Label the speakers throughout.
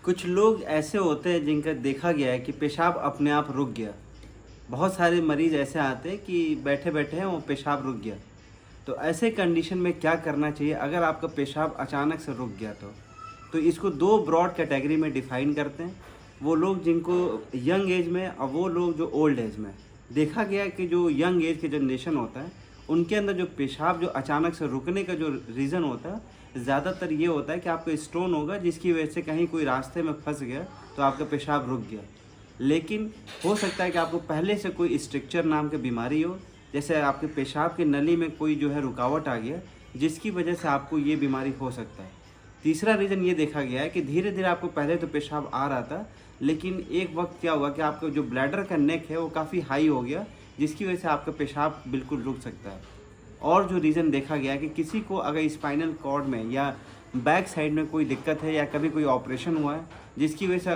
Speaker 1: कुछ लोग ऐसे होते हैं जिनका देखा गया है कि पेशाब अपने आप रुक गया। बहुत सारे मरीज़ ऐसे आते हैं कि बैठे-बैठे हैं वो पेशाब रुक गया। तो ऐसे कंडीशन में क्या करना चाहिए अगर आपका पेशाब अचानक से रुक गया तो? तो इसको 2 ब्रॉड कैटेगरी में डिफ़ाइन करते हैं। वो लोग जिनको यंग एज में और वो लोग जो ओल्ड एज में। देखा गया है कि जो यंग एज के जनरेशन होता है, उनके अंदर जो पेशाब जो अचानक से रुकने का जो रीज़न होता है, ज़्यादातर ये होता है कि आपका स्टोन होगा जिसकी वजह से कहीं कोई रास्ते में फँस गया तो आपका पेशाब रुक गया। लेकिन हो सकता है कि आपको पहले से कोई स्ट्रक्चर नाम की बीमारी हो, जैसे आपके पेशाब की नली में कोई जो है रुकावट आ गया, जिसकी वजह से आपको ये बीमारी हो सकता है। तीसरा रीज़न ये देखा गया है कि धीरे-धीरे आपको पहले तो पेशाब आ रहा था, लेकिन एक वक़्त क्या हुआ कि आपका जो ब्लैडर का नेक है वो काफ़ी हाई हो गया, जिसकी वजह से आपका पेशाब बिल्कुल रुक सकता है। और जो रीज़न देखा गया है कि किसी को अगर स्पाइनल कॉर्ड में या बैक साइड में कोई दिक्कत है या कभी कोई ऑपरेशन हुआ है, जिसकी वजह से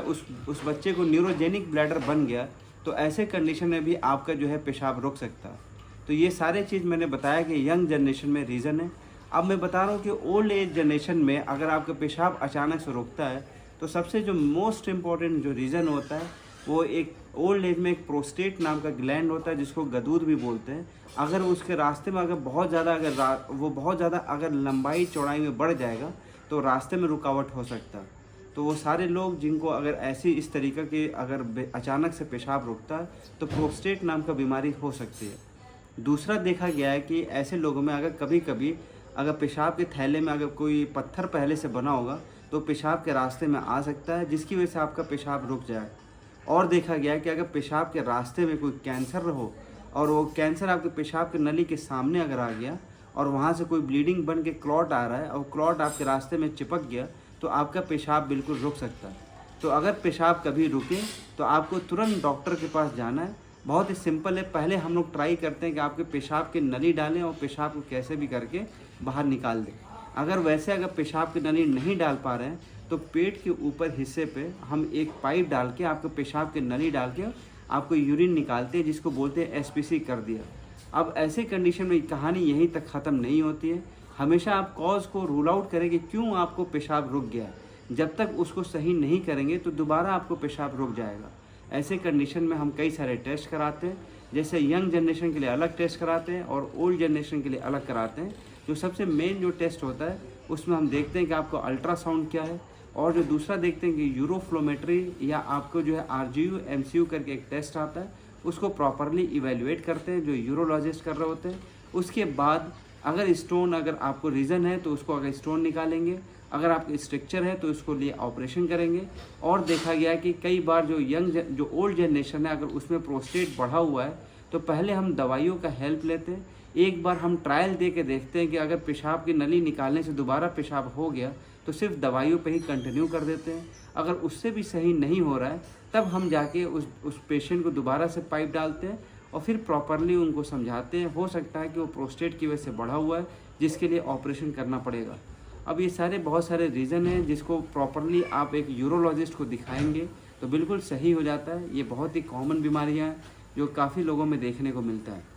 Speaker 1: उस बच्चे को न्यूरोजेनिक ब्लैडर बन गया, तो ऐसे कंडीशन में भी आपका जो है पेशाब रुक सकता है। तो ये सारे चीज़ मैंने बताया कि यंग जनरेशन में रीज़न है। अब मैं बता रहा हूँ कि ओल्ड एज जनरेशन में अगर आपका पेशाब अचानक से रुकता है, तो सबसे जो मोस्ट इम्पॉर्टेंट जो रीज़न होता है, वो एक ओल्ड एज में एक प्रोस्टेट नाम का ग्लैंड होता है जिसको गदूद भी बोलते हैं। अगर उसके रास्ते में अगर बहुत ज़्यादा वो बहुत ज़्यादा अगर लंबाई चौड़ाई में बढ़ जाएगा, तो रास्ते में रुकावट हो सकता है। तो वो सारे लोग जिनको अगर ऐसी इस तरीक़े के अगर अचानक से पेशाब रुकता है, तो प्रोस्टेट नाम का बीमारी हो सकती है। दूसरा देखा गया है कि ऐसे लोगों में अगर कभी-कभी अगर पेशाब के थैले में अगर कोई पत्थर पहले से बना होगा, तो पेशाब के रास्ते में आ सकता है, जिसकी वजह से आपका पेशाब रुक जाए। और देखा गया है कि अगर पेशाब के रास्ते में कोई कैंसर हो और वो कैंसर आपके पेशाब की नली के सामने अगर आ गया और वहाँ से कोई ब्लीडिंग बन के क्लॉट आ रहा है और क्लॉट आपके रास्ते में चिपक गया, तो आपका पेशाब बिल्कुल रुक सकता है। तो अगर पेशाब कभी रुके तो आपको तुरंत डॉक्टर के पास जाना है। बहुत ही सिंपल है, पहले हम लोग ट्राई करते हैं कि आपके पेशाब की नली डालें और पेशाब को कैसे भी करके बाहर निकाल दें। अगर पेशाब की नली नहीं डाल पा रहे हैं, तो पेट के ऊपर हिस्से पे हम एक पाइप डाल के आपके पेशाब की नली डाल के आपको यूरिन निकालते हैं, जिसको बोलते हैं एसपीसी कर दिया। अब ऐसे कंडीशन में कहानी यहीं तक ख़त्म नहीं होती है। हमेशा आप कॉज को रूल आउट करें कि क्यों आपको पेशाब रुक गया है। जब तक उसको सही नहीं करेंगे तो दोबारा आपको पेशाब रुक जाएगा। ऐसे कंडीशन में हम कई सारे टेस्ट कराते हैं, जैसे यंग जनरेशन के लिए अलग टेस्ट कराते हैं और ओल्ड जनरेशन के लिए अलग कराते हैं। जो सबसे मेन जो टेस्ट होता है उसमें हम देखते हैं कि आपको अल्ट्रासाउंड क्या है, और जो दूसरा देखते हैं कि यूरोफ्लोमेट्री या आपको जो है आरजीयू एमसीयू करके एक टेस्ट आता है, उसको प्रॉपरली इवेल्युएट करते हैं जो यूरोलॉजिस्ट कर रहे होते हैं। उसके बाद अगर आपको रीज़न है तो उसको अगर स्टोन निकालेंगे, अगर आपके स्ट्रक्चर है तो उसको लिए ऑपरेशन करेंगे। और देखा गया है कि कई बार जो ओल्ड जनरेशन है अगर उसमें प्रोस्टेट बढ़ा हुआ है, तो पहले हम दवाइयों का हेल्प लेते हैं। एक बार हम ट्रायल दे के देखते हैं कि अगर पेशाब की नली निकालने से दोबारा पेशाब हो गया, तो सिर्फ दवाइयों पे ही कंटिन्यू कर देते हैं। अगर उससे भी सही नहीं हो रहा है, तब हम जाके उस पेशेंट को दोबारा से पाइप डालते हैं और फिर प्रॉपरली उनको समझाते हैं। हो सकता है कि वो प्रोस्टेट की वजह से बढ़ा हुआ है, जिसके लिए ऑपरेशन करना पड़ेगा। अब ये बहुत सारे रीज़न हैं जिसको प्रॉपरली आप एक यूरोलॉजिस्ट को दिखाएंगे तो बिल्कुल सही हो जाता है। ये बहुत ही कॉमन बीमारियाँ हैं जो काफ़ी लोगों में देखने को मिलता है।